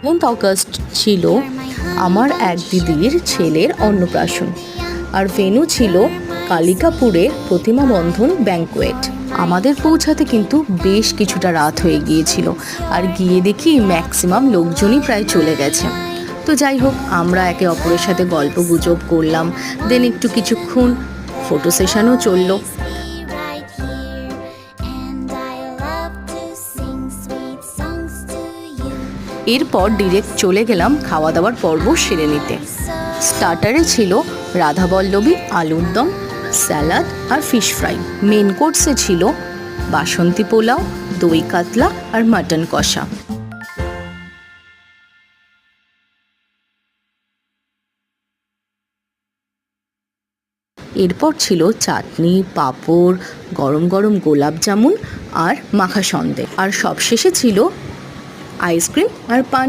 August ছিল আমার এক দিদির ছেলের অন্নপ্রাশন, আর ভেন্যু ছিল কালিকাপুরের প্রতিমা বন্ধন ব্যাংকোয়েট। আমাদের পৌঁছাতে কিন্তু বেশ কিছুটা রাত হয়ে গিয়েছিল, আর গিয়ে দেখি ম্যাক্সিমাম লোকজনই প্রায় চলে গেছে। তো যাই হোক, আমরা একে অপরের সাথে গল্প গুজব করলাম, দেন একটু কিছুক্ষণ ফটো সেশনও চললো। এরপর ডিরেক্ট চলে গেলাম খাওয়া দাওয়ার পর্ব সেরে নিতে। স্টার্টারে ছিল রাধাবল্লভী আলুর দম, স্যালাড আর ফিশ ফ্রাই। মেন কোর্সে ছিল বাসন্তী পোলাও, দই কাতলা আর মাটন কষা। এরপর ছিল চাটনি, পাঁপড়, গরম গরম গোলাপ জামুন আর মাখা সন্দেশ, আর সবশেষে ছিল আইসক্রিম আর পান।